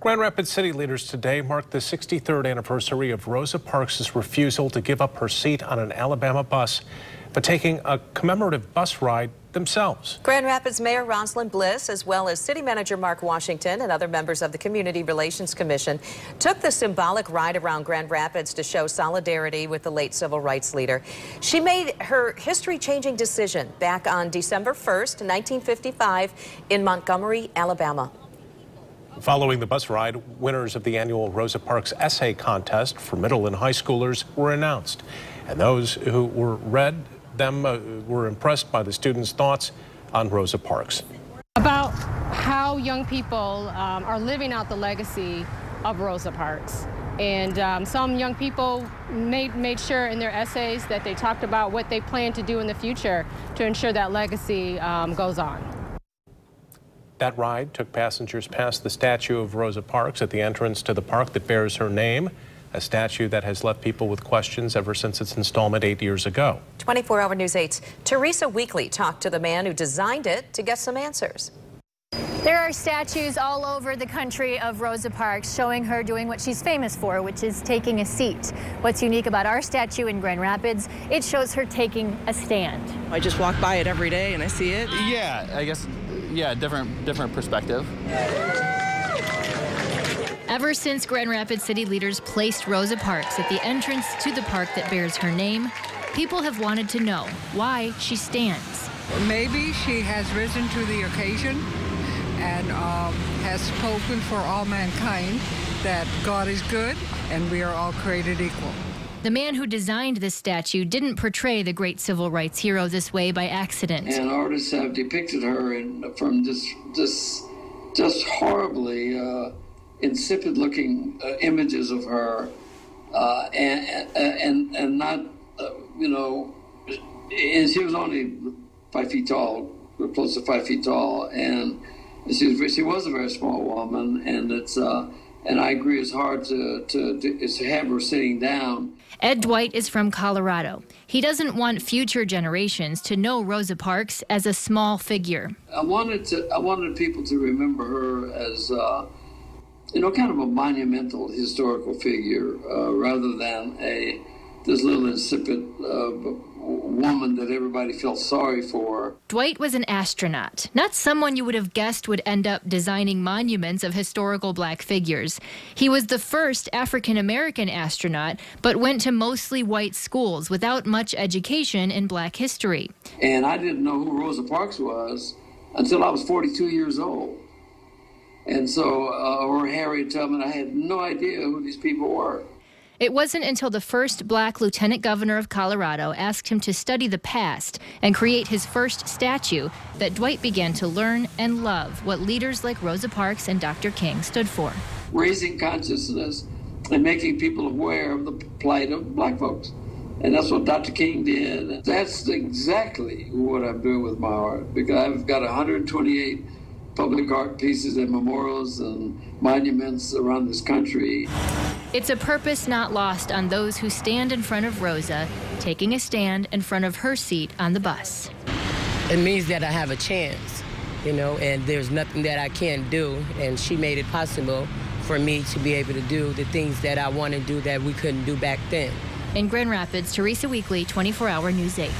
Grand Rapids city leaders today marked the 63rd anniversary of Rosa Parks' refusal to give up her seat on an Alabama bus, but taking a commemorative bus ride themselves. Grand Rapids Mayor Rosalind Bliss, as well as City Manager Mark Washington and other members of the Community Relations Commission, took the symbolic ride around Grand Rapids to show solidarity with the late civil rights leader. She made her history-changing decision back on December 1st, 1955, in Montgomery, Alabama. Following the bus ride, winners of the annual Rosa Parks essay contest for middle and high schoolers were announced. And those who read them were impressed by the students' thoughts on Rosa Parks. About how young people are living out the legacy of Rosa Parks. And some young people made sure in their essays that they talked about what they plan to do in the future to ensure that legacy goes on. That ride took passengers past the statue of Rosa Parks at the entrance to the park that bears her name, a statue that has left people with questions ever since its installment 8 years ago. 24-Hour News 8's Teresa Weekly talked to the man who designed it to get some answers. There are statues all over the country of Rosa Parks showing her doing what she's famous for, which is taking a seat. What's unique about our statue in Grand Rapids, it shows her taking a stand. I just walk by it every day and I see it. Yeah, I guess, yeah, different perspective. Ever since Grand Rapids city leaders placed Rosa Parks at the entrance to the park that bears her name, people have wanted to know why she stands. Maybe she has risen to the occasion and has spoken for all mankind that God is good and we are all created equal. The man who designed this statue didn't portray the great civil rights hero this way by accident. And artists have depicted her from just horribly insipid-looking images of her, and not, and she was only 5 feet tall, close to 5 feet tall, and she was a very small woman, and and I agree it's hard to have her sitting down. Ed Dwight is from Colorado. He doesn't want future generations to know Rosa Parks as a small figure. I wanted people to remember her as kind of a monumental historical figure, rather than this little insipid woman that everybody felt sorry for. Dwight was an astronaut, not someone you would have guessed would end up designing monuments of historical black figures. He was the first African-American astronaut, but went to mostly white schools without much education in black history. And I didn't know who Rosa Parks was until I was 42 years old. And so, or Harriet Tubman, I had no idea who these people were. It wasn't until the first black lieutenant governor of Colorado asked him to study the past and create his first statue that Dwight began to learn and love what leaders like Rosa Parks and Dr. King stood for. Raising consciousness and making people aware of the plight of black folks. And that's what Dr. King did. That's exactly what I'm doing with my art, because I've got 128 public art pieces and memorials and monuments around this country. It's a purpose not lost on those who stand in front of Rosa, taking a stand in front of her seat on the bus. It means that I have a chance, and there's nothing that I can't do, and she made it possible for me to be able to do the things that I want to do that we couldn't do back then. In Grand Rapids, Teresa Weekly, 24-Hour News 8.